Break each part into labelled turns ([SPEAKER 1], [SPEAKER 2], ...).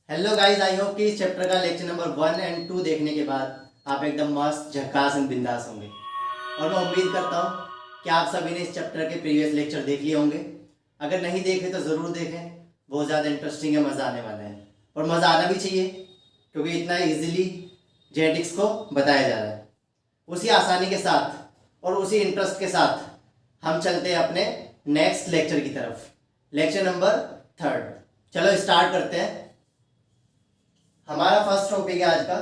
[SPEAKER 1] Hello guys, I hope कि इस chapter का लेक्चर नंबर 1 और 2 देखने के बाद आप एकदम मस्त झक्कास एंड बिंदास होंगे। और मैं उम्मीद करता हूँ कि आप सभी ने इस चैप्टर के प्रीवियस लेक्चर देख लिए होंगे। अगर नहीं देखे तो ज़रूर देखें, बहुत ज़्यादा इंटरेस्टिंग है, मज़ा आने वाला है। और मज़ा आना भी चाहिए क्योंकि इतना ईजिली जेनेटिक्स को बताया जा रहा है। उसी आसानी के साथ और उसी इंटरेस्ट के साथ हम चलते हैं अपने नेक्स्ट लेक्चर की तरफ, लेक्चर नंबर 3। चलो स्टार्ट करते हैं। हमारा फर्स्ट टॉपिक है आज का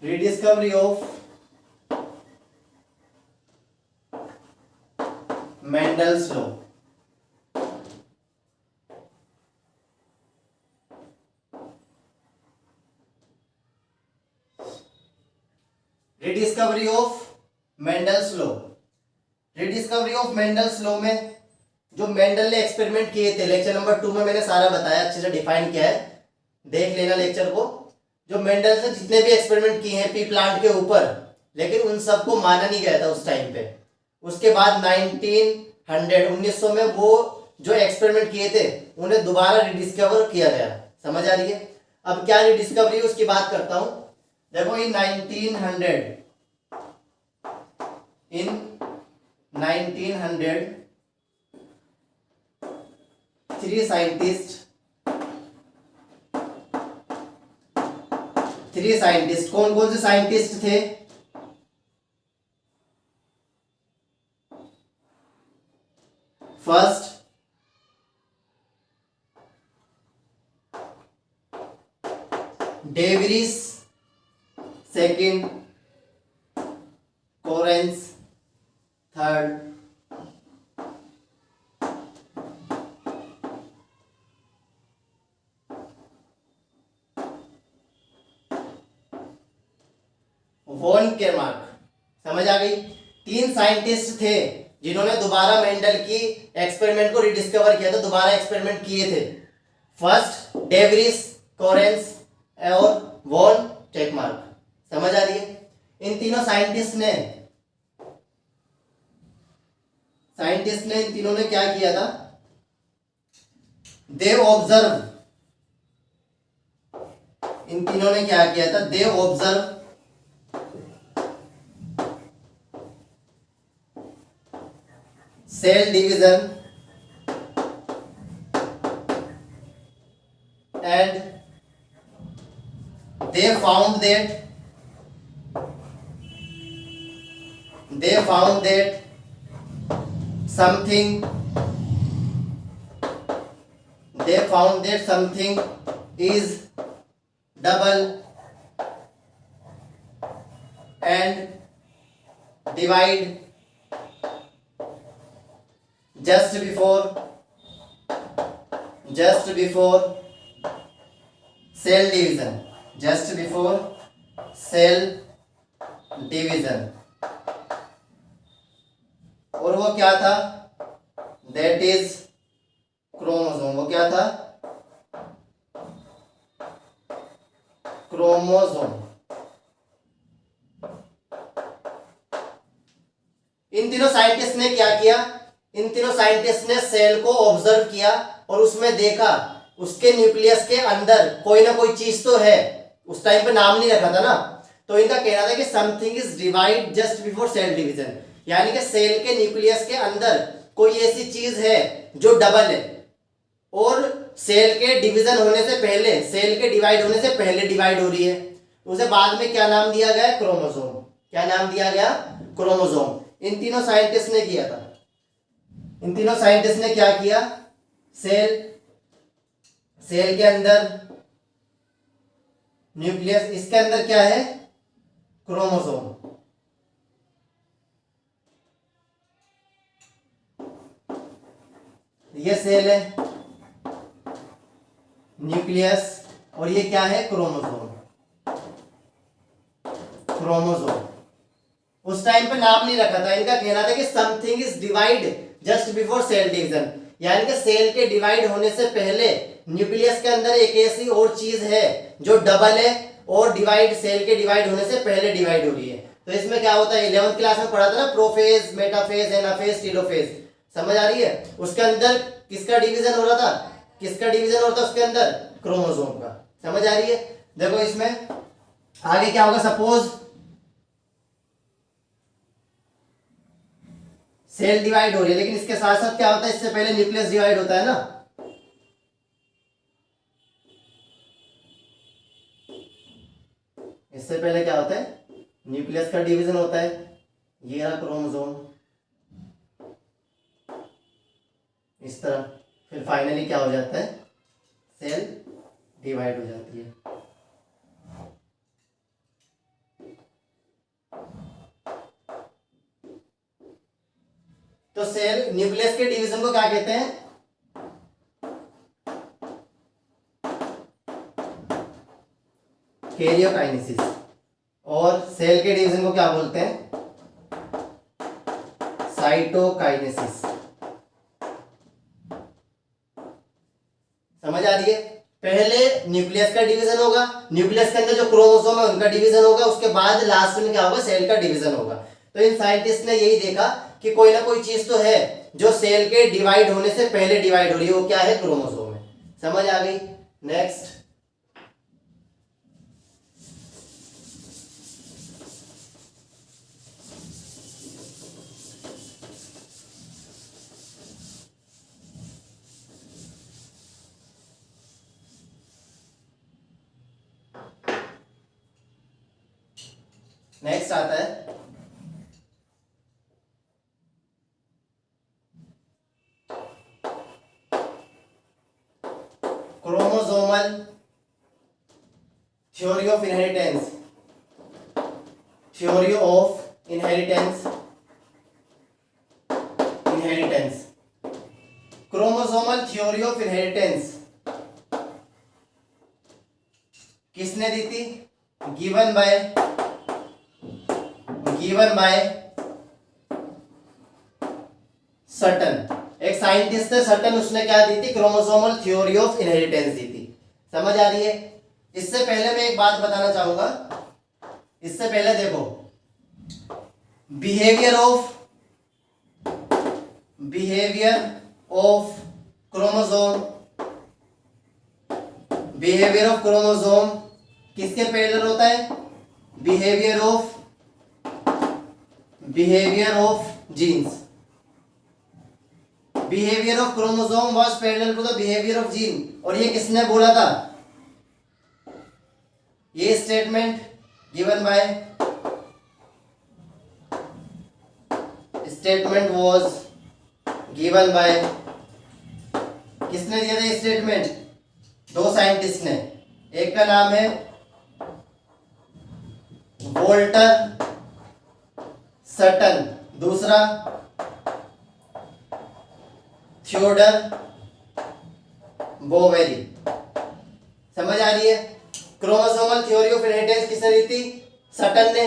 [SPEAKER 1] rediscovery of Mendel's law. Rediscovery of Mendel's law. Rediscovery of Mendel's law में जो मेंडल ने एक्सपेरिमेंट किए थे, लेक्चर नंबर 2 में मैंने सारा बताया, अच्छे से डिफाइन किया है, देख लेना लेक्चर को। जो मेंडल से जितने भी एक्सपेरिमेंट किए हैं पी प्लांट के ऊपर, लेकिन उन सबको माना नहीं गया था उस टाइम पे। उसके बाद 1900 में वो जो एक्सपेरिमेंट किए थे उन्हें दोबारा रिडिस्कवर किया गया। समझ आ रही है? अब क्या रिडिस्कवरी उसकी बात करता हूं। देखो इन 1900 3 साइंटिस्ट, कौन कौन से साइंटिस्ट थे? First de Vries, second Correns, third von Tschermak. समझ आ गई? 3 साइंटिस्ट थे जिन्होंने दोबारा मेंडल की एक्सपेरिमेंट को रिडिस्कवर किया था, दोबारा एक्सपेरिमेंट किए थे। फर्स्ट डेवरिस, कोरेंस और वॉन केरमार्क। समझ आ रही है? इन तीनों साइंटिस्ट ने इन तीनों ने क्या किया था? दे ऑब्जर्व, इन तीनों ने क्या किया था? They observe cell division and they found that something is double and divide just before cell division, और वो क्या था? That is chromosome. वो क्या था? क्रोमोसोम। इन तीनों साइंटिस्ट ने क्या किया? इन तीनों साइंटिस्ट ने सेल को ऑब्जर्व किया और उसमें देखा उसके न्यूक्लियस के अंदर कोई ना कोई चीज तो है। उस टाइम पे नाम नहीं रखा था ना, तो इनका कहना था कि something is divide just before cell division, यानी कि सेल के न्यूक्लियस के अंदर कोई ऐसी चीज है जो डबल है और सेल के डिवीजन होने से पहले, सेल के डिवाइड होने से पहले डिवाइड हो रही है। उसे बाद में क्या नाम दिया गया? क्रोमोसोम। क्या नाम दिया गया? क्रोमोसोम। इन तीनों साइंटिस्ट ने किया था। इन तीनों साइंटिस्ट ने क्या किया? सेल के अंदर न्यूक्लियस, इसके अंदर क्या है? क्रोमोसोम। ये सेल है, न्यूक्लियस, और ये क्या है? क्रोमोसोम। उस टाइम पे नाम नहीं रखा था। इनका कहना था कि something is divide just before cell division, यानी कि सेल के डिवाइड होने से पहले न्यूक्लियस के अंदर एक ऐसी और चीज है जो डबल है और डिवाइड, सेल के डिवाइड होने से पहले डिवाइड हो रही है। तो इसमें क्या होता है, 11th क्लास में पढ़ा था ना, प्रोफेज, मेटाफेज, एनाफेज, टीलोफेज, समझ आ रही है। उसके अंदर किसका डिवीजन हो रहा था, किसका डिवीजन हो रहा था उसके अंदर, क्रोमोसोम का, समझ आ रही है। देखो इसमें आगे क्या होगा, सपोज सेल डिवाइड हो रही है, लेकिन इसके साथ साथ क्या होता है, इससे पहले न्यूक्लियस डिवाइड होता है ना, इससे पहले क्या होता है, न्यूक्लियस का डिवीजन होता है। ये रहा क्रोमोसोम इस तरह, फिर फाइनली क्या हो जाता है, सेल डिवाइड हो जाती है। तो सेल न्यूक्लियस के डिवीजन को क्या कहते हैं, कैरियोकाइनेसिस, और सेल के डिवीजन को क्या बोलते हैं, साइटोकाइनेसिस, समझ आ रही है। पहले न्यूक्लियस का डिवीजन होगा, न्यूक्लियस के अंदर जो क्रोमोसोम है उनका डिवीजन होगा, उसके बाद लास्ट में क्या होगा, सेल का डिवीजन होगा। तो इन साइंटिस्ट ने यही देखा कि कोई ना कोई चीज तो है जो सेल के डिवाइड होने से पहले डिवाइड हो रही है, वो क्या है, क्रोमोसोम है, समझ आ गई। नेक्स्ट, नेक्स्ट आता है chromosomal theory of inheritance, theory of inheritance, inheritance, chromosomal theory of inheritance किसने दी थी, गिवन बाय सटन, एक साइंटिस्ट है सटन, उसने क्या दी थी, क्रोमोसोमल थ्योरी ऑफ इनहेरिटेंस दी थी, समझ आ रही है। इससे पहले मैं एक बात बताना चाहूंगा, इससे पहले देखो behaviour of chromosome, behaviour of chromosome किसके पैरेलल होता है, behaviour of genes, behaviour of chromosome was parallel to the behaviour of gene. और ये किसने बोला था, ये statement given by, statement was given by, किसने दिया था ये स्टेटमेंट, दो साइंटिस्ट ने, एक का नाम है वोल्टर सटन, दूसरा थियोडर बोवेरी, समझ आ रही है। क्रोमोसोमल थ्योरी ऑफ इनहेरिटेंस किसने दी थी, सटन ने,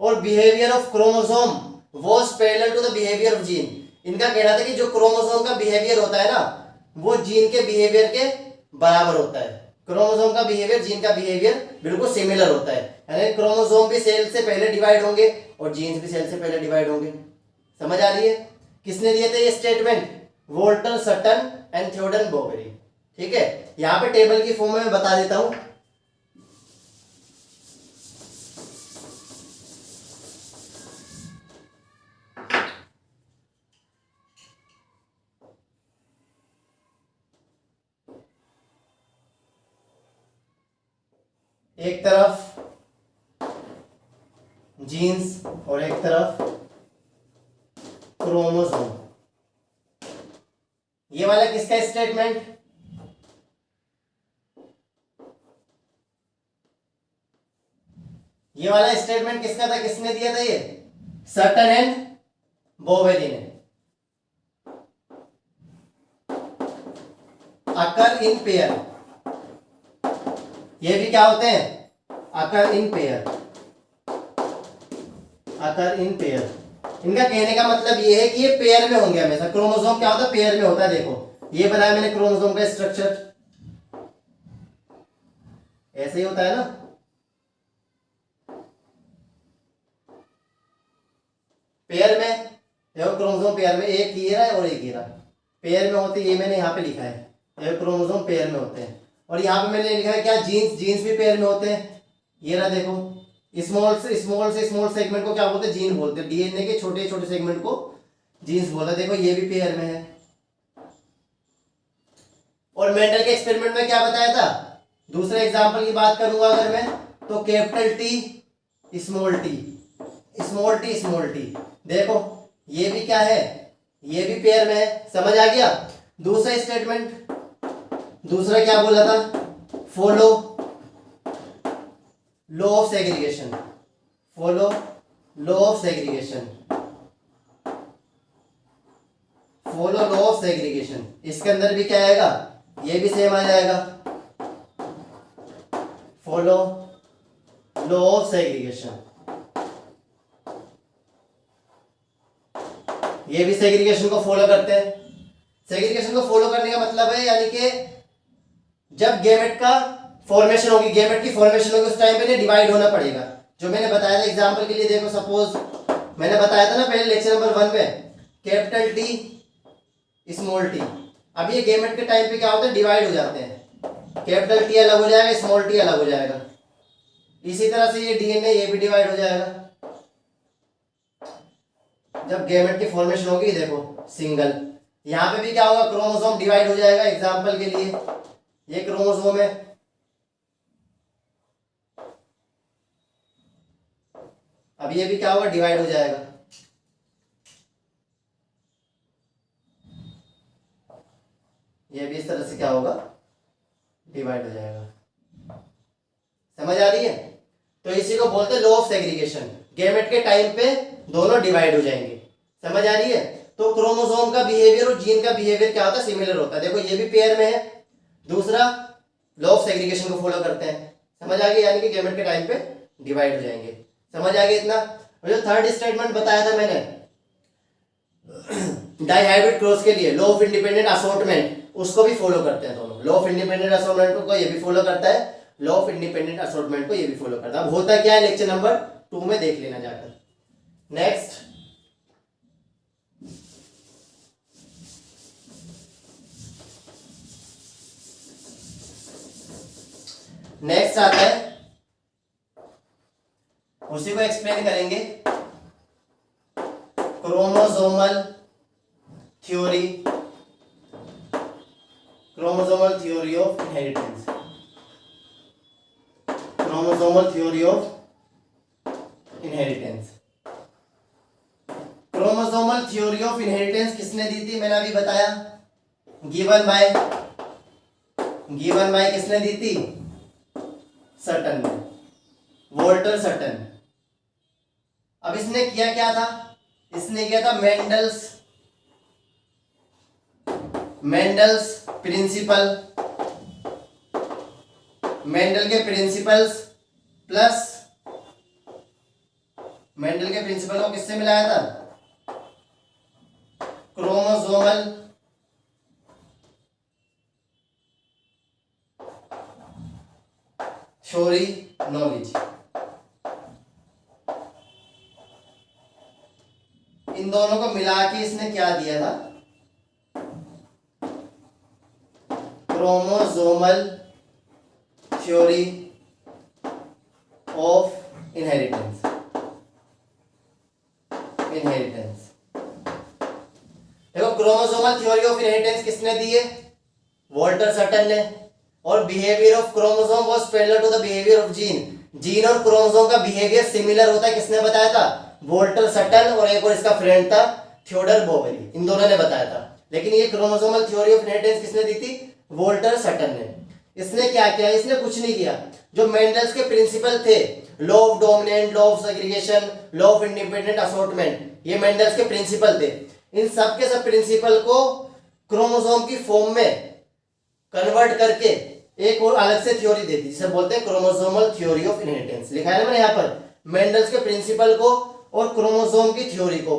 [SPEAKER 1] और behaviour of chromosome was parallel to the behaviour of gene. इनका कहना था कि जो क्रोमोसोम का बिहेवियर होता है ना, वो जीन के बिहेवियर के बराबर होता है, क्रोमोसोम का बिहेवियर जीन का बिहेवियर बिल्कुल सिमिलर होता है, यानी क्रोमोसोम भी सेल से पहले डिवाइड होंगे और जीन्स भी सेल से पहले डिवाइड होंगे, समझ आ रही है। किसने दिए थे ये statement, Walter Sutton and Theodor Boveri, ठीक है। यहां पे टेबल की फॉर्म में मैं बता देता हूं, एक तरफ जीन्स और एक तरफ क्रोमोसोम। ये वाला किसका स्टेटमेंट, ये वाला स्टेटमेंट किसका था, किसने दिया था, ये सटन एंड बोवेरी ने। अकर इन पेयर, ये भी क्या होते हैं, अकर in pair, occur in pair. इनका कहने का मतलब ये है कि ये पेयर में होंगे हमेशा, क्रोमोसोम क्या होता है, पेयर में होता है। देखो ये बनाया मैंने क्रोमोसोम का स्ट्रक्चर, ऐसे ही होता है ना, पेयर में, एक ये रहा है और एक ये रहा, पेयर में होते, ये मैंने यहाँ पे लिखा है, ये क्रोमोसोम पेयर में होते हैं। और यहाँ पे मैंने लिखा है क्या, जीन्स, जीन्स भी पेयर में होते हैं। ये रहा देखो, स्मॉल से स्मॉल सेगमेंट को क्या बोलते हैं, जीन बोलते हैं। डीएनए के छोटे छोटे सेगमेंट को जीन्स बोलते हैं। देखो ये भी पेयर में है। और मेंडल के एक्सपेरिमेंट में क्या बताया था, दूसरे एग्जांपल की बात करूंगा अगर मैं, तो capital T small T, small T small T, देखो ये भी क्या है, ये भी पेयर में है। समझ आ गया। दूसरा स्टेटमेंट, दूसरा क्या बोला था, follow law of segregation, follow law of segregation, follow law of segregation. इसके अंदर भी क्या आएगा, ये भी सेम आ जाएगा, फॉलो लॉ ऑफ सेग्रीगेशन। ये भी सेग्रीगेशन को फॉलो करते हैं। सेग्रीगेशन को फॉलो करने का मतलब है यानी कि जब गैमेट का फॉर्मेशन होगी, गैमेट की फॉर्मेशन होगी, उस टाइम पे नहीं डिवाइड होना पड़ेगा। जो मैंने बताया था एग्जांपल के लिए, देखो सपोज मैंने बताया था ना पहले लेक्चर नंबर 1 में, कैपिटल टी स्मॉल टी। अब ये गैमेट के टाइम पे क्या होता है, डिवाइड हो जाते हैं, कैपिटल टी अलग हो जाएगा, स्मॉल टी अलग हो जाएगा। इसी तरह से ये डीएनए, ये भी डिवाइड हो जाएगा जब गैमेट की फॉर्मेशन होगी। देखो सिंगल, यहाँ पे भी क्या होगा, क्रोमोसोम डिवाइड हो जाएगा। एग्जांपल के लिए ये क्रोमोसोम है, अब ये भी क्या होगा, डिवाइड हो जाएगा। ये भी इस तरह से क्या होगा, डिवाइड हो जाएगा। समझ आ रही है। तो इसी को बोलते हैं लॉ ऑफ सेग्रीगेशन। गैमेट के टाइम पे दोनों डिवाइड हो जाएंगे। समझ आ रही है। तो क्रोमोसोम का बिहेवियर और जीन का बिहेवियर क्या होता है, सिमिलर होता है। देखो ये भी पेयर में है। दूसरा लॉ ऑफ सेग्रीगेशन को फॉलो करते हैं। समझ आ गया, यानी कि गैमेट के टाइम पे डिवाइड हो जाएंगे। समझ आ गया इतना। और जो थर्ड स्टेटमेंट बताया था मैंने डाइहाइब्रिड क्रॉस के लिए, लॉ ऑफ इंडिपेंडेंट असॉर्टमेंट, उसको भी फॉलो करते हैं दोनों। लॉ ऑफ इंडिपेंडेंट असॉर्टमेंट को ये भी फॉलो करता है, लॉ ऑफ इंडिपेंडेंट असॉर्टमेंट को ये भी फॉलो करता है। अब होता क्या है लेक्चर नंबर 2 में देख लेना जाकर। नेक्स्ट नेक्स्ट आता है, उसी को एक्सप्लेन करेंगे, chromosomal theory, chromosomal theory of inheritance, chromosomal theory of inheritance. Chromosomal theory of inheritance किसने दी थी, मैंने अभी बताया, गिवन बाय किसने दी थी, सटन ने, वोल्टर सटन। अब इसने किया क्या था, इसने किया था मेंडल्स प्रिंसिपल, मेंडल के प्रिंसिपल्स प्लस, मेंडल के प्रिंसिपल को किससे मिलाया था, क्रोमोसोमल थ्योरी नॉलेज। इन दोनों को मिला के इसने क्या दिया था, क्रोमोसोमल थ्योरी ऑफ इनहेरिटेंस। देखो क्रोमोसोमल थ्योरी ऑफ इनहेरिटेंस किसने दी है, वोल्टर सटन ने। और behaviour of chromosome was parallel to the behaviour of gene. Gene और क्रोमोसोम का बिहेवियर सिमिलर होता है, किसने बताया था, वोल्टर सटन, और एक और इसका फ्रेंड था थियोडर बोवेरी, इन दोनों ने बताया था। लेकिन ये क्रोमोसोमल थ्योरी ऑफ इनहेरिटेंस किसने दी थी, वोल्टर सटन ने। इसने क्या किया, इसने कुछ नहीं किया, जो मेंडल्स के प्रिंसिपल थे, law of dominant, law of segregation, law of independent assortment, ये मेंडल्स के प्रिंसिपल थे। इन सब के सब प्रिंसिपल को क्रोमोसोम की फॉर्म में कन्वर्ट करके एक और अलग से थ्योरी दे दी, जिसे बोलते हैं क्रोमोसोमल थ्योरी ऑफ इनहेरिटेंस। लिखा है ना मैंने यहाँ पर, मेंडल्स के प्रिंसिपल को और क्रोमोसोम की थ्योरी को,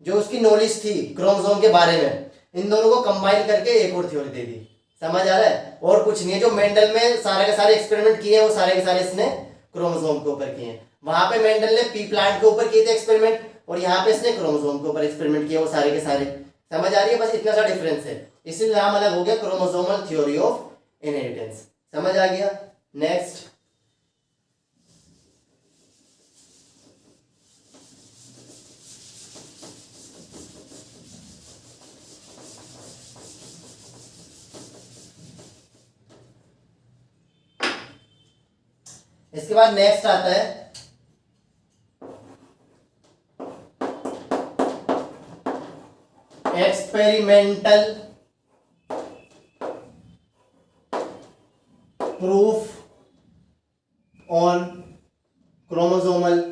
[SPEAKER 1] जो उसकी नॉलेज थी क्रोमोसोम के बारे में, इन दोनों को कंबाइन करके एक और थ्योरी दे दी। समझ आ रहा है। और कुछ नहीं है, जो मेंडल में सारे के सारे एक्सपेरिमेंट किए हैं वो सारे के सारे इसने क्रोमोसोम के ऊपर किए हैं। वहां पे मेंडल ने पी प्लांट के ऊपर किए थे एक्सपेरिमेंट, और यहाँ पे इसने क्रोमोसोम के ऊपर एक्सपेरिमेंट किया, वो सारे के सारे। समझ आ रही है? बस इतना सा डिफरेंस है, इसलिए नाम अलग हो गया, क्रोमोसोमल थ्योरी ऑफ इनहेरिटेंस। समझ आ गया? नेक्स्ट, इसके बाद नेक्स्ट आता है experimental proof on chromosomal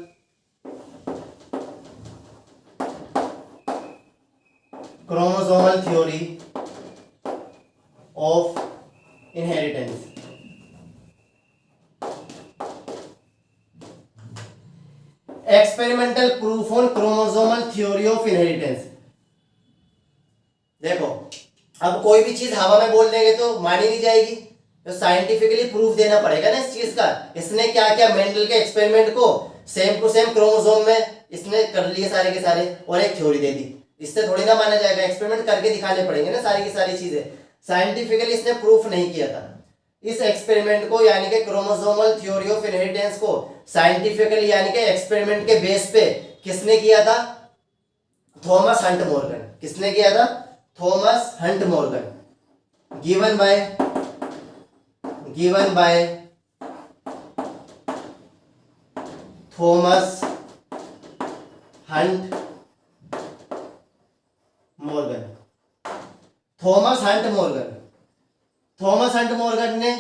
[SPEAKER 1] theory of inheritance. Experimental proof on chromosomal theory of inheritance. देखो, अब कोई भी चीज हवा में बोल देंगे तो मानी नहीं जाएगी, तो साइंटिफिकली प्रूफ देना पड़ेगा ना इस चीज का। इसने क्या क्या मेंडल के एक्सपेरिमेंट को सेम टू सेम क्रोमोसोम में इसने कर लिए सारे के सारे, और एक थ्योरी दे दी, इससे थोड़ी ना माना जाएगा, एक्सपेरिमेंट करके दिखाने पड़ेंगे ना सारी की सारी चीजें। साइंटिफिकली इसने प्रूफ नहीं किया था इस एक्सपेरिमेंट को, यानी कि क्रोमोसोमल थ्योरी ऑफ इनहेरिटेंस को साइंटिफिकली यानी कि एक्सपेरिमेंट के बेस पे किसने किया था? Thomas Hunt Morgan. किसने किया था? Thomas Hunt Morgan. Given by Thomas Hunt Morgan. Thomas Hunt Morgan ने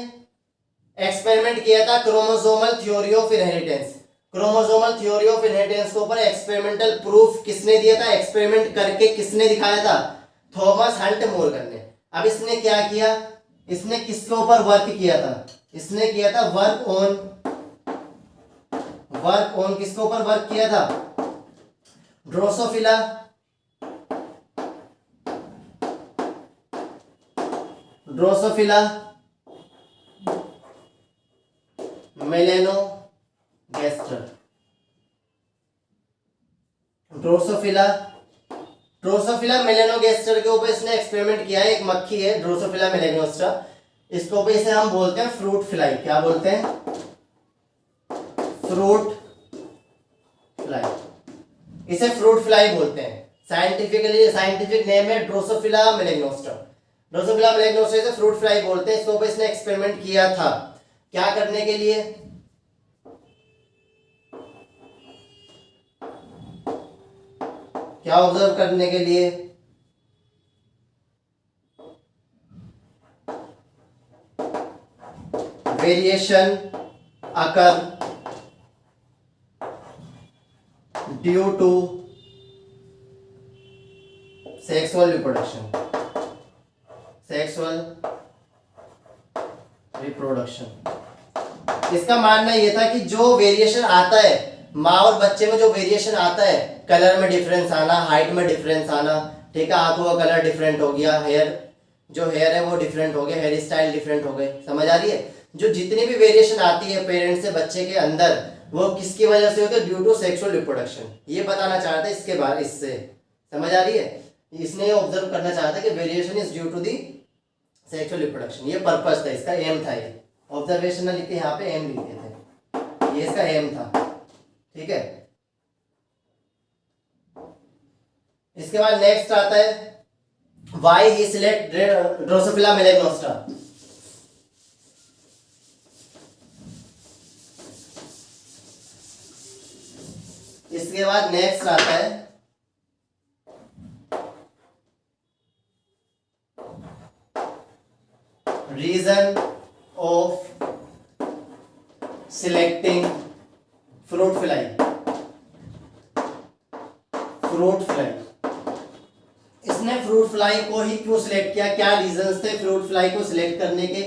[SPEAKER 1] एक्सपेरिमेंट किया था chromosomal theory of inheritance. Chromosomal theory of inheritance के ऊपर एक्सपेरिमेंटल प्रूफ किसने दिया था? एक्सपेरिमेंट करके किसने दिखाया था? थॉमस हंट मॉर्गन ने। अब इसने क्या किया? इसने किसके ऊपर वर्क किया था? इसने किया था वर्क ऑन किसके ऊपर वर्क किया था? ड्रोसोफिला मेलेनोगैस्टर। ड्रोसोफिला मेलेनोगैस्टर के ऊपर इसने एक्सपेरिमेंट किया है। एक मक्खी है ड्रोसोफिला मेलेनोगैस्टर, इसके ऊपर इसे हम बोलते हैं फ्रूट फ्लाई। क्या बोलते हैं? Fruit fly. इसे फ्रूट फ्लाई बोलते हैं। साइंटिफिक नेम है ड्रोसोफिला मेलेनोगैस्टर। इसे फ्रूट फ्लाई बोलते हैं। इसके ऊपर इसने एक्सपेरिमेंट किया था, क्या करने के लिए? क्या ऑब्जर्व करने के लिए? Variation occur due to sexual reproduction. इसका मानना यह था कि जो वेरिएशन आता है माँ और बच्चे में, जो वेरिएशन आता है, कलर में डिफरेंस आना, हाइट में डिफरेंस आना, ठीक है, आंखों का कलर डिफरेंट हो गया, हेयर है वो डिफरेंट हो गया, हेयर स्टाइल डिफरेंट हो गए। समझ आ रही है? जो जितनी भी वेरिएशन आती है पेरेंट्स से बच्चे के अंदर, वो किसकी वजह से होती है? Due to sexual reproduction. ये बताना चाहता है इसके बाद इससे। समझ आ रही है? इसने ये ऑब्जर्व करना चाहा था कि variation is due to the sexual reproduction. ये पर्पस था, इसका एम था। ये ऑब्जर्वेशन लिख के यहाँ पे एम लिखते थे, ये इसका एम था। ठीक है, इसके बाद नेक्स्ट आता है why he select Drosophila melanogaster. इसके बाद नेक्स्ट आता है reason of selecting fruit fly. इसने फ्रूट फ्लाई को ही क्यों सिलेक्ट किया? क्या रीजंस थे फ्रूट फ्लाई को सिलेक्ट करने के?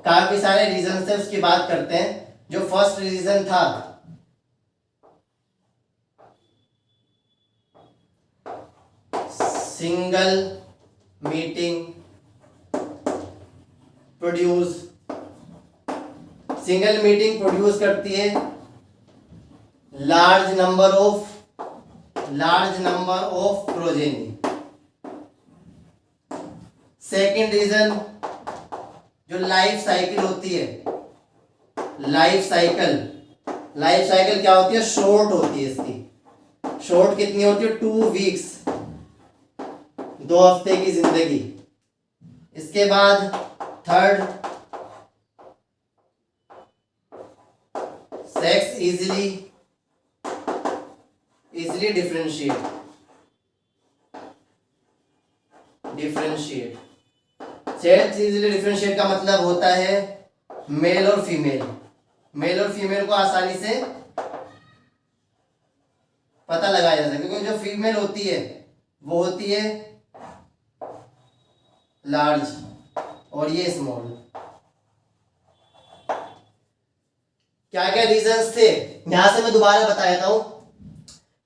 [SPEAKER 1] काफी सारे रीजंस थे, उसकी बात करते हैं। जो फर्स्ट रीजन था, सिंगल मीटिंग प्रोड्यूस करती है large number of large number of progeny. Second reason, जो लाइफ साइकिल होती है, लाइफ साइकिल क्या होती है, शॉर्ट होती है इसकी। शॉर्ट कितनी होती है, 2 वीक्स, 2 हफ्ते की जिंदगी। इसके बाद third, sex easily differentiate. Sex easily differentiate का मतलब होता है मेल और फीमेल को आसानी से पता लगाया जा सकता है, क्योंकि जो फीमेल होती है वो होती है लार्ज और ये स्मॉल। क्या क्या रीजंस थे, यहां से मैं दोबारा बता देता हूं।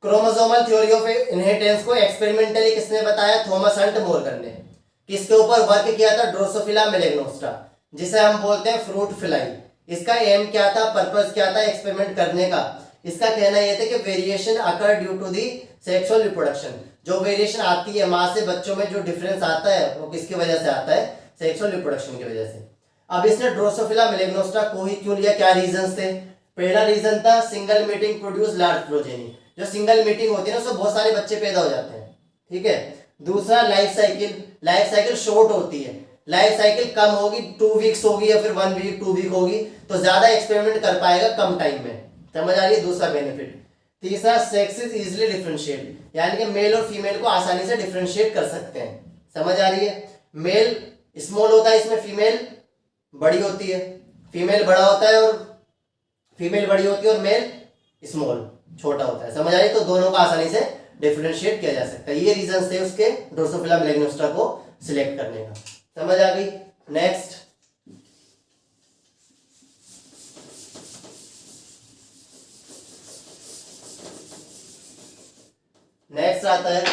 [SPEAKER 1] क्रोमोसोमल थ्योरी ऑफ इनहेरिटेंस को एक्सपेरिमेंटली किसने बताया, थॉमस हंट मोरगन ने। किसके ऊपर वर्क किया था, ड्रोसोफिला मेलेग्नोस्टा, जिसे हम बोलते हैं फ्रूट फ्लाई। इसका एम क्या था, पर्पस क्या था एक्सपेरिमेंट करने का। इसका कहना यह था कि variation occur due to the sexual reproduction. जो वेरिएशन आती है मां से बच्चों में, जो डिफरेंस आता है वो किसकी वजह से आता है, सेक्सुअल रिप्रोडक्शन की वजह से। अब इसने ड्रोसोफिला मेलेग्नोस्टा को ही क्यों लिया, क्या रीजंस थे। पहला रीजन था single mating produce large progeny. जो सिंगल मीटिंग होती है ना, उसमें बहुत सारे बच्चे पैदा हो जाते हैं, ठीक है। दूसरा लाइफ साइकिल शॉर्ट होती है। लाइफ साइकिल कम होगी, 2 वीक्स होगी या फिर 1 वीक 2 वीक होगी, तो ज्यादा एक्सपेरिमेंट कर पाएगा कम टाइम में। समझ आ रही है, दूसरा बेनिफिट। तीसरा सेक्स इज इजिली डिफरेंशिएट, यानी कि मेल और फीमेल को आसानी से डिफरेंशिएट कर सकते हैं। समझ आ रही है। मेल स्मॉल होता है, इसमें फीमेल बड़ी होती है। फीमेल बड़ा होता है और फीमेल बड़ी होती है और मेल स्मॉल छोटा होता है। समझ आ रही है, तो दोनों को आसानी से डिफरेंशिएट किया जा सकता है। ये रीजंस थे उसके ड्रोसोफिला मेलेग्नोस्टा को सिलेक्ट करने का। समझ आ गई। नेक्स्ट, आता है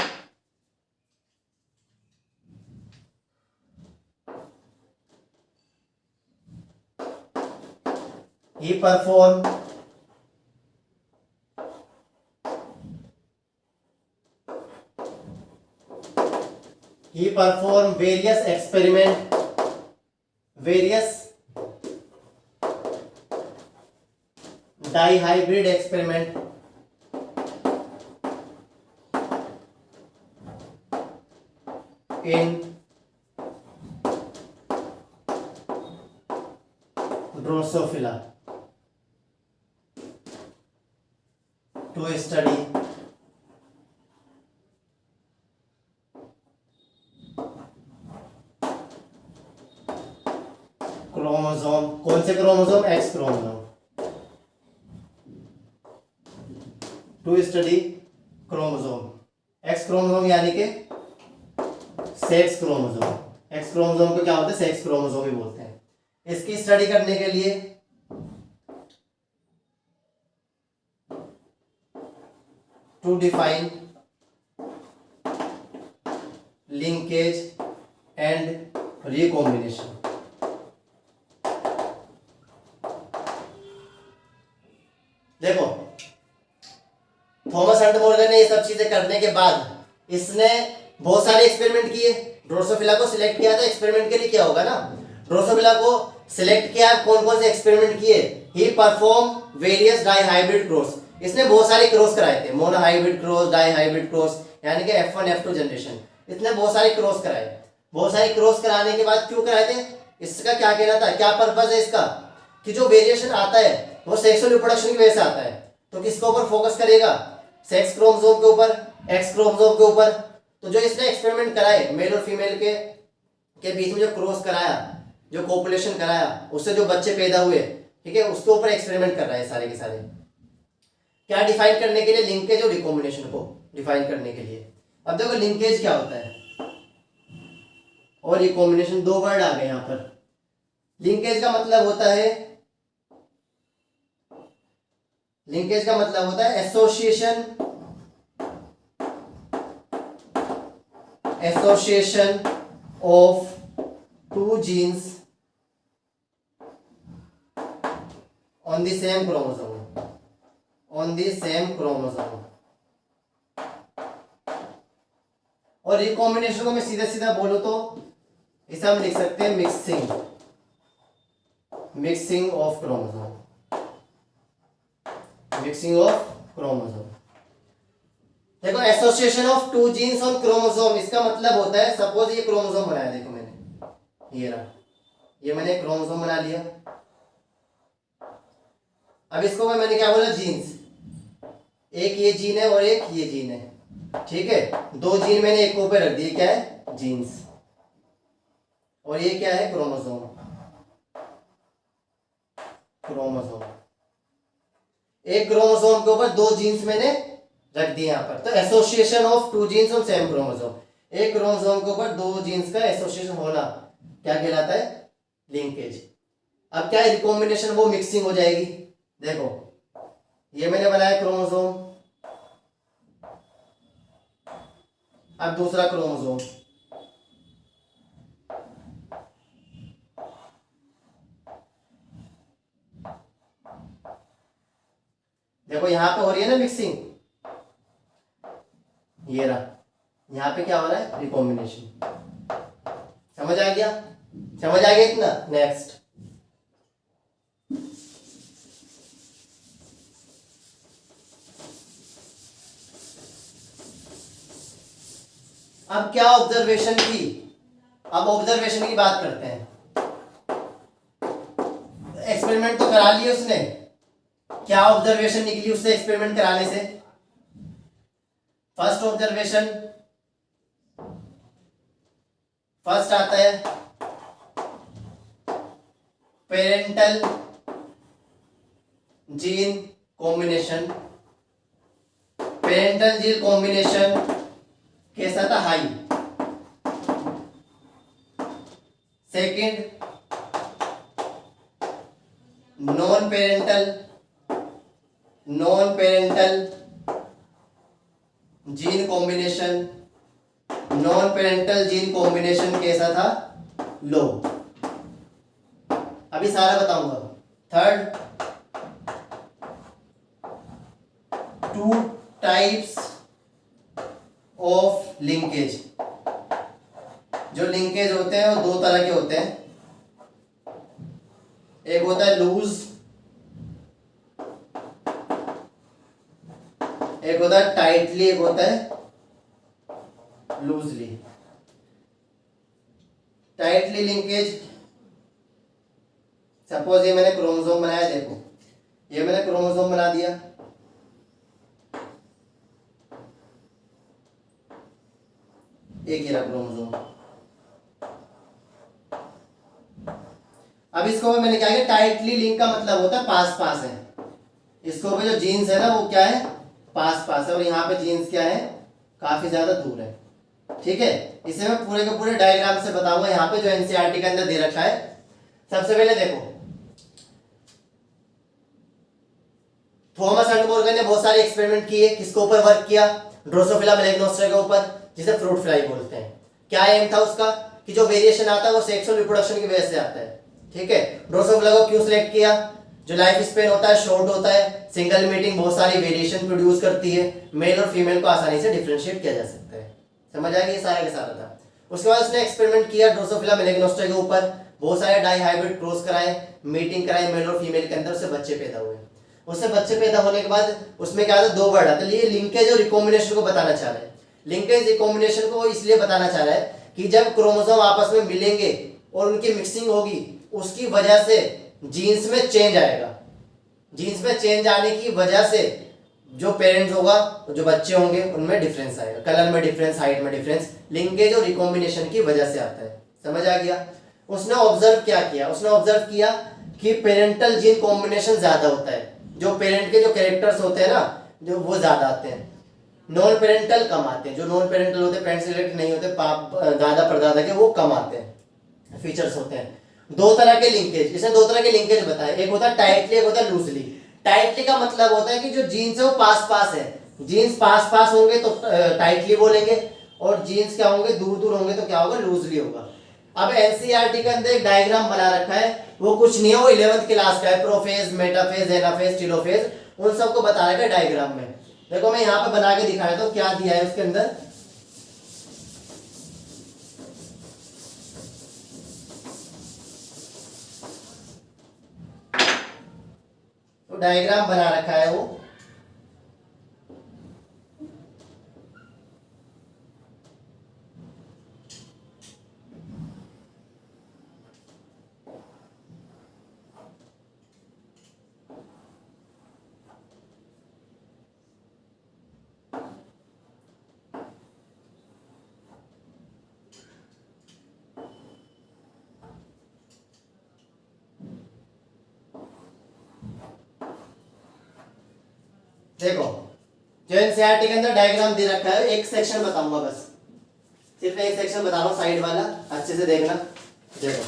[SPEAKER 1] he performed various dihybrid experiment in Drosophila to study chromosome. कौन से chromosome, X chromosome. To study chromosome, X chromosome यानी कि सेक्स क्रोमोसोम। एक्स क्रोमोसोम को क्या होता है, सेक्स क्रोमोसोम ही बोलते हैं। इसकी स्टडी करने के लिए to define linkage and recombination. देखो, थॉमस हंट मॉर्गन ने ये सब चीजें करने के बाद इसने बहुत सारे एक्सपेरिमेंट किए। ड्रोसोफिला को सिलेक्ट किया, तो एक्सपेरिमेंट के लिए क्या होगा ना, ड्रोसोफिला को सिलेक्ट किया। कौन कौन से एक्सपेरिमेंट किए, ही परफॉर्म वेरियस डाइहाइब्रिड क्रॉस। इसने बहुत सारे क्रॉस कराए थे, मोनोहाइब्रिड क्रॉस, डाइहाइब्रिड क्रॉस, यानी कि F1 F2 जनरेशन। इसने बहुत सारे क्रॉस कराए। बहुत सारे क्रॉस कराने के बाद क्यों कराए थे, इसका क्या कहना था, क्या पर्पज है इसका, कि जो वेरिएशन आता है वो सेक्सुअल रिप्रोडक्शन की वजह से आता है। तो किसके ऊपर फोकस करेगा, सेक्स क्रोमोसोम के ऊपर, एक्स क्रोमोसोम के ऊपर। तो जो इसने एक्सपेरिमेंट कराए मेल और फीमेल के बीच में, जो क्रॉस कराया, जो कोपुलेशन कराया, उससे जो बच्चे पैदा हुए, ठीक है, उसके ऊपर एक्सपेरिमेंट कर रहा है सारे के सारे। क्या डिफाइन करने के लिए, लिंकेज और रिकॉम्बिनेशन को डिफाइन करने के लिए। अब देखो लिंकेज क्या होता है और रिकॉम्बिनेशन, दो वर्ड आ गए यहां पर। लिंकेज का मतलब होता है, लिंकेज का मतलब होता है association of two genes on the same chromosome, और रिकॉम्बिनेशन को मैं सीधा सीधा बोलूं तो इसे हम लिख सकते हैं मिक्सिंग ऑफ क्रोमोसोम। देखो association of two genes on chromosome, इसका मतलब होता है सपोज ये क्रोमोसोम बनाया, देखो मैंने ये रहा, ये मैंने क्रोमोसोम बना लिया। अब इसको मैंने क्या बोला, जीन्स, एक ये जीन है और एक ये जीन है, ठीक है, दो जीन मैंने एक ऊपर रख दिए, क्या है, जीन्स, और ये क्या है, क्रोमोसोम। एक क्रोमोसोम के ऊपर दो जीन्स मैंने रख दिए यहां पर, तो association of two genes on same chromosome, एक क्रोमोसोम के ऊपर दो जीन्स का एसोसिएशन होना क्या कहलाता है, लिंकेज। अब क्या है, रिकॉम्बिनेशन, वो मिक्सिंग हो जाएगी। देखो ये मैंने बनाया क्रोमोसोम, अब दूसरा क्रोमोसोम, देखो यहां पे हो रही है ना मिक्सिंग, ये रहा, यहां पे क्या हो रहा है, रिकॉम्बिनेशन। समझ आ गया, समझ आ गया इतना। नेक्स्ट, अब क्या ऑब्जर्वेशन की, अब ऑब्जर्वेशन की बात करते हैं। एक्सपेरिमेंट तो करा लिए उसने, क्या ऑब्जर्वेशन निकली उससे एक्सपेरिमेंट कराने से। फर्स्ट ऑब्जर्वेशन, फर्स्ट आता है parental gene combination, parental gene combination कैसा था, high. Second, non parental gene combination, non parental gene combination कैसा था, लो। अभी सारा बताऊंगा। Third, two types of linkage, जो लिंकेज होते हैं वो दो तरह के होते हैं, एक होता है लूज, एक होता है टाइटली, एक होता है लूजली। टाइटली लिंकेज, सपोज ये मैंने क्रोमोसोम बनाया, देखो ये मैंने क्रोमोसोम बना दिया, एक ही रहा क्रोमोसोम। अब इसको मैंने क्या किया, टाइटली लिंक का मतलब होता है पास पास है, इसको पे जो जीन्स है ना वो क्या है, पास पास है, और यहाँ पे जीन्स क्या है, काफी ज्यादा दूर है, ठीक है। इसे मैं पूरे के पूरे डायग्राम से बताऊंगा, यहाँ पे जो एनसीईआरटी के अंदर दे रखा है। सबसे पहले देखो, थॉमस एंड मॉर्गन ने बहुत सारे एक्सपेरिमेंट किए, किसके ऊपर वर्क किया, ड्रोसोफिला मेलेग्नोस्ट्रा के ऊपर, जिसे फ्रूट फ्लाई बोलते हैं। क्या एम था उसका, कि जो वेरिएशन आता है वो सेक्सुअल रिप्रोडक्शन की वजह से आता है, ठीक है। ड्रोसोफिला को क्यों सिलेक्ट किया, जो लाइफ स्पेन होता है शॉर्ट होता है, सिंगल मीटिंग बहुत सारी वेरिएशन प्रोड्यूस करती है, मेल और फीमेल को आसानी से डिफरेंशिएट किया जा सकता है। समझ आ गया, ये सारा का सारा था। उसके बाद उसने एक्सपेरिमेंट किया ड्रोसोफिला मेलेग्नोस्ट्रा के ऊपर, बहुत सारे डाई हाइब्रिड क्रॉस कराए, मीटिंग कराई मेल और फीमेल के अंदर, उससे बच्चे पैदा हुए। उससे बच्चे पैदा होने के बाद उसमें क्या था, दो वर्ड आते, ये लिंकेज और रिकॉम्बिनेशन को बताना चाह रहे हैं। लिंकेज रिकॉम्बिनेशन को इसलिए बताना चाह रहा है कि जब क्रोमोसोम आपस में मिलेंगे और उनकी मिक्सिंग होगी, उसकी वजह से जीन्स में चेंज आएगा, जीन्स में चेंज आने की वजह से जो पेरेंट्स होगा, जो बच्चे होंगे, उनमें डिफरेंस आएगा, कलर में डिफरेंस, हाइट में डिफरेंस, लिंकेज और रिकॉम्बिनेशन की वजह से आता है। समझ आ गया। उसने ऑब्जर्व क्या किया, उसने ऑब्जर्व किया कि पेरेंटल जीन कॉम्बिनेशन ज्यादा होता है, जो पेरेंट के जो कैरेक्टर्स होते हैं ना, जो वो ज्यादा आते हैं, नॉन पेरेंटल कम आते हैं। जो नॉन पेरेंटल होते हैं, पेरेंट्स से रिलेटेड नहीं होते, दादा परदादा के, वो कम आते हैं, फीचर्स होते हैं। दो तरह के लिंकेज, इसने दो तरह के लिंकेज बताए, एक होता है टाइटली, एक होता है लूजली। टाइटली का मतलब होता है कि जो जीन्स है वो पास पास है, जीन्स पास पास होंगे तो टाइटली बोलेंगे, और जीन्स क्या होंगे, दूर दूर होंगे तो क्या होगा, लूजली होगा। अब एनसीईआरटी के अंदर एक डायग्राम बना रखा है, वो कुछ नहीं है, वो 11th क्लास का है, प्रोफेज, मेटाफेज, एनाफेज, टेलोफेज, उन सबको बता रखा है डायग्राम में। देखो मैं यहाँ पे बना के दिखाया तो क्या दिया है उसके अंदर, तो डायग्राम बना रखा है वो। देखो जो एनसीईआरटी के अंदर डायग्राम दे रखा है, एक सेक्शन बताऊंगा बस, सिर्फ एक सेक्शन बता रहा हूँ साइड वाला, अच्छे से देखना। देखो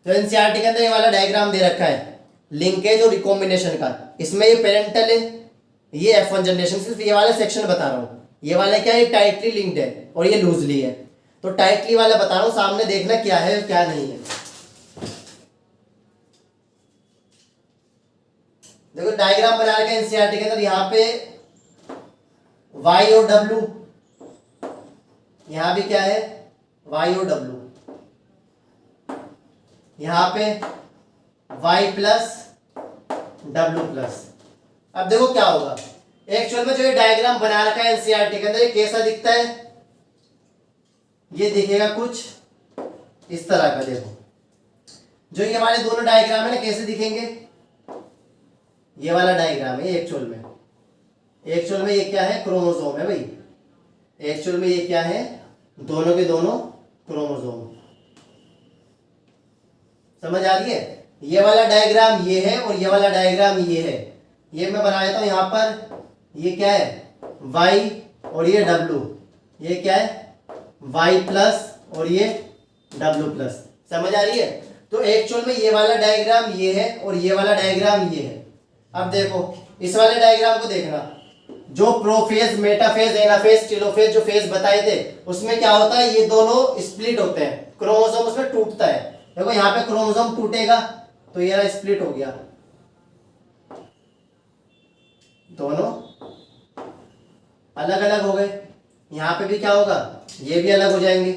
[SPEAKER 1] जो एनसीईआरटी के अंदर ये वाला डायग्राम दे रखा है लिंकेज और रिकॉम्बिनेशन का, इसमें ये पेरेंटल है, ये F1 जनरेशन, सिर्फ ये वाला सेक्शन बता रहा हूँ। ये वाला क्या है, टाइटली लिंक्ड है और ये लूजली है। तो टाइटली वाला बता रहा हूँ, सामने देखना क्या है क्या नहीं है। देखो डायग्राम बना रखा है एनसीईआरटी के अंदर, यहाँ पे y और w, यहां भी क्या है y और w, यहां पे y प्लस w प्लस। अब देखो क्या होगा, एक्चुअल में जो ये डायग्राम बना रखा है एनसीईआरटी के अंदर, ये कैसा दिखता है, ये दिखेगा कुछ इस तरह का। देखो जो ये हमारे दोनों डायग्राम है ना, कैसे दिखेंगे, ये वाला डायग्राम है एक्चुअल में, एक्चुअल में ये क्या है, क्रोमोसोम है भाई। एक्चुअल में ये क्या है, दोनों के दोनों क्रोमोसोम। समझ आ रही है, ये वाला डायग्राम ये है और ये वाला डायग्राम ये है। ये मैं बना देता हूं यहां पर, ये क्या है y और ये w, ये क्या है y प्लस और ये w प्लस। समझ आ रही है। तो एक्चुअल में ये वाला डायग्राम ये है और ये वाला डायग्राम ये है। अब देखो इस वाले डायग्राम को देखना, जो प्रोफेज, मेटाफेज, एनाफेज, टेलोफेज जो फेज बताए थे, उसमें क्या होता है, ये दोनों स्प्लिट होते हैं, क्रोमोसोम उसमें टूटता है। देखो यहाँ पे क्रोमोसोम टूटेगा तो ये रहा स्प्लिट हो गया, दोनों अलग अलग हो गए। यहाँ पे भी क्या होगा, ये भी अलग हो जाएंगे।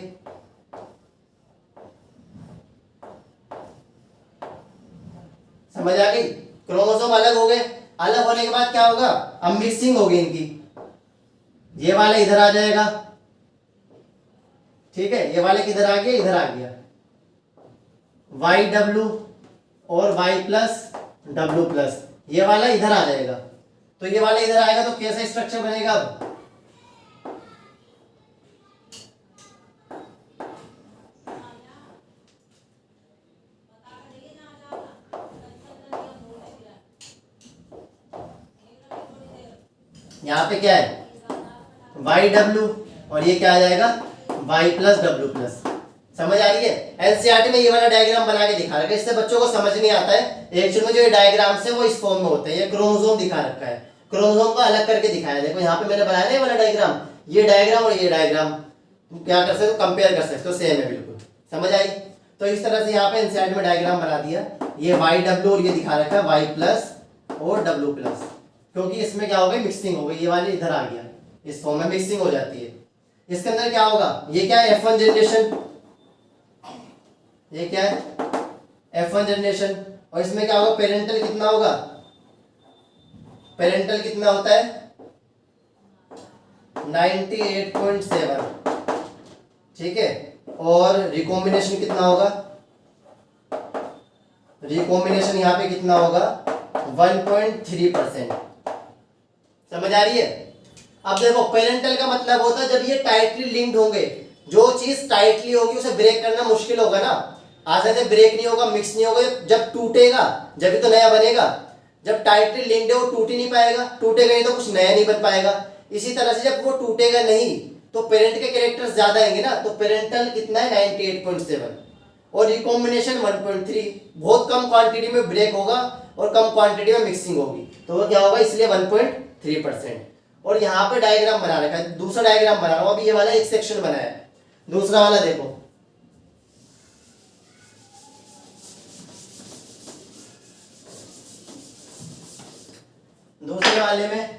[SPEAKER 1] समझ आ गई, क्रोमोसोम अलग हो गए, अलग होने के बाद क्या होगा, अब मिक्सिंग होगी इनकी, ये वाला इधर आ जाएगा, ठीक है, ये वाले किधर आ गया, इधर आ गया, YW और Y प्लस W प्लस, ये वाला इधर आ जाएगा। तो ये वाला इधर आएगा तो कैसा स्ट्रक्चर बनेगा, अब यहाँ पे क्या है YW और ये क्या आ जाएगा Y प्लस W प्लस। समझ आ रही है। एनसीईआरटी में ये वाला डायग्राम बना के दिखा रखा है, इससे बच्चों को समझ नहीं आता है। एक्चुअल में जो ये डायग्राम से वो इस फॉर्म में होते हैं, ये क्रोमोसोम दिखा रखा है, क्रोमोसोम को अलग करके दिखाया। देखो यहाँ पे मैंने बनाया ना वाला डायग्राम, ये डायग्राम और ये डायग्राम क्या कर सकते हो, कंपेयर कर सकते हो, सेम है बिल्कुल। समझ आई। तो इस तरह से यहाँ पे एनसीईआरटी में डायग्राम बना दिया, ये YW और ये दिखा रखा है Y प्लस और W प्लस, क्योंकि इसमें क्या हो गई, मिक्सिंग हो गई, ये वाली इधर आ गया, इस फॉर्म में मिक्सिंग हो जाती है। इसके अंदर क्या होगा, ये क्या है F1 जनरेशन, ये क्या है F1 जनरेशन, और इसमें क्या होगा, पेरेंटल कितना होगा, पेरेंटल कितना होता है 98.7, ठीक है, और रिकॉम्बिनेशन कितना होगा, रिकॉम्बिनेशन यहाँ पे कितना होगा 1.3%। समझ आ रही है। अब देखो पेरेंटल का मतलब होता है जब ये टाइटली लिंक्ड होंगे, जो चीज टाइटली होगी उसे ब्रेक करना मुश्किल होगा ना, आसानी से ब्रेक नहीं होगा, मिक्स नहीं होगा, जब टूटेगा जब तो नया बनेगा। जब टाइटली लिंक्ड है वो टूट ही नहीं पाएगा, टूटेगा नहीं तो कुछ नया नहीं बन पाएगा। इसी तरह से जब वो टूटेगा नहीं तो पेरेंट के कैरेक्टर्स ज्यादा आएंगे ना, तो पेरेंटल कितना है 98.7 और रिकॉम्बिनेशन 1.3, बहुत कम क्वांटिटी में ब्रेक होगा और कम क्वांटिटी में मिक्सिंग होगी, तो वो क्या होगा, इसलिए 1.3%। और यहाँ पे डायग्राम बना रखा है, दूसरा डायग्राम बना रहा हूं, अभी ये वाला एक सेक्शन बना है, दूसरा वाला देखो, दूसरे वाले में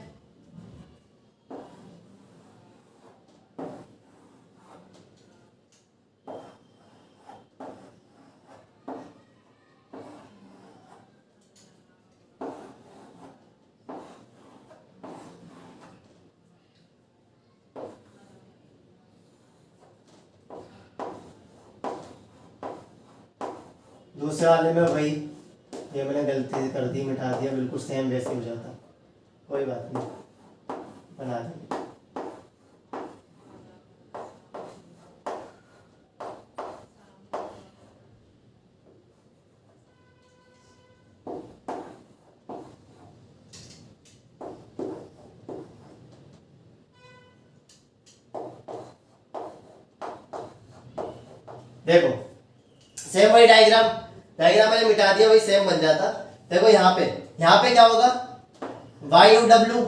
[SPEAKER 1] दूसरे वाले में वही, ये मैंने गलती से कर दी, मिटा दिया, बिल्कुल सेम वैसे हो जाता, कोई बात नहीं, बना देंगे। देखो सेम वही डायग्राम, डायग्राम मैंने मिटा दिया, वही सेम बन जाता। देखो यहाँ पे क्या होगा, वाई और डब्लू,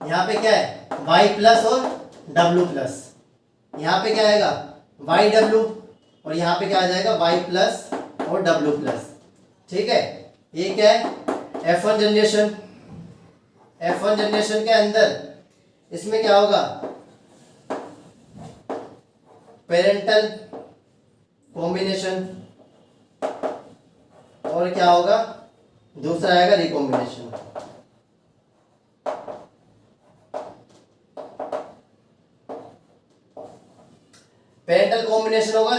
[SPEAKER 1] यहाँ पे क्या है वाई प्लस और डब्लू प्लस, यहाँ पे क्या आएगा वाई डब्लू, और यहाँ पे क्या आ जाएगा वाई प्लस और डब्लू प्लस। ठीक है, ये क्या है F1 जनरेशन, F1 जनरेशन के अंदर इसमें क्या होगा पेरेंटल कॉम्बिनेशन, और क्या होगा दूसरा आएगा रिकॉम्बिनेशन। पेरेंटल कॉम्बिनेशन होगा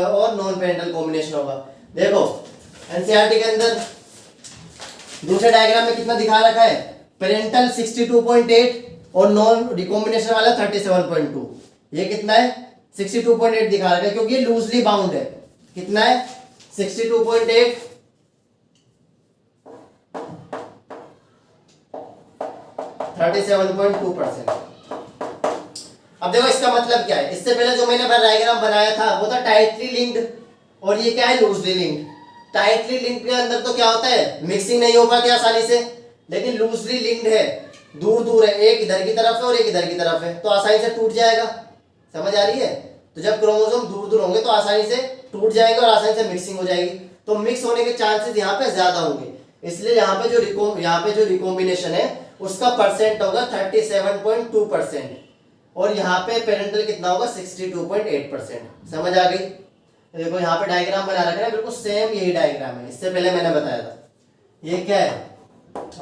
[SPEAKER 1] और नॉन पेरेंटल कॉम्बिनेशन होगा। देखो एनसीईआरटी के अंदर दूसरे डायग्राम में कितना दिखा रखा है, पेरेंटल 62.8 और नॉन रिकॉम्बिनेशन वाला 37.2। ये कितना है 62.8 दिखा रखा है, क्योंकि ये लूजली बाउंड है। कितना है 62.8 37.2%। अब देखो इसका मतलब क्या है, इससे पहले जो मैंने डायग्राम बनाया था वो था टाइटली लिंक्ड, और ये क्या है लूजली लिंक्ड। टाइटली लिंक्ड के अंदर तो क्या होता है मिक्सिंग नहीं हो पाती आसानी से, लेकिन लूजली लिंक्ड है, दूर दूर है, एक इधर की तरफ है और एक इधर की तरफ है, तो आसानी से टूट जाएगा। समझ आ रही है? तो जब क्रोमोसोम दूर दूर होंगे तो आसानी से टूट जाएंगे और आसानी से मिक्सिंग हो जाएगी, तो मिक्स होने के चांसेस यहाँ पे ज्यादा होंगे। इसलिए यहाँ पे जो रिकॉम्बिनेशन है उसका परसेंट होगा 37.2%, और यहाँ पे पेरेंटल कितना होगा 62.8%। समझ आ गई? देखो यहाँ पे डायग्राम बना रखा है, बिल्कुल सेम यही डायग्राम है, इससे पहले मैंने बताया था। ये क्या है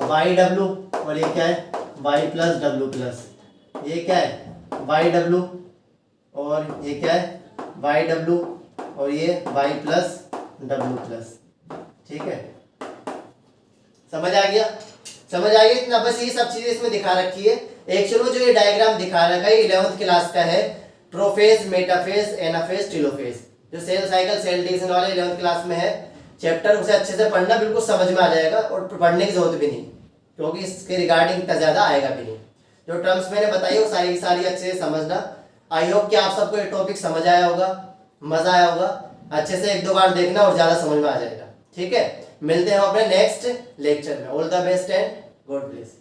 [SPEAKER 1] वाई डब्लू, और ये क्या है वाई प्लस डब्लू प्लस, ये क्या है वाई डब्लू, और ये क्या है वाई डब्लू, और ये वाई प्लस डब्लू प्लस। ठीक है, समझ आ गया? समझ आ गया इतना? बस ये सब चीजें इसमें दिखा रखी है। एक्चुअल में जो ये डायग्राम दिखा रखा है 11th क्लास का है, प्रोफेज, मेटाफेज, एनाफेज, टेलोफेज, जो सेल साइकिल सेल डिवीजन वाले 11th क्लास में है चैप्टर, उसे अच्छे से पढ़ना, बिल्कुल समझ में आ जाएगा और पढ़ने की जरूरत भी नहीं, क्योंकि इसके रिगार्डिंग इतना ज्यादा आएगा भी नहीं। जो टर्म्स मैंने बताई वो सारी की सारी अच्छे से समझना। आई होप कि आप सबको ये टॉपिक समझ आया होगा, मजा आया होगा। अच्छे से 1-2 बार देखना और ज्यादा समझ में आ जाएगा। ठीक है, मिलते हैं अपने नेक्स्ट लेक्चर में। All the best and God bless.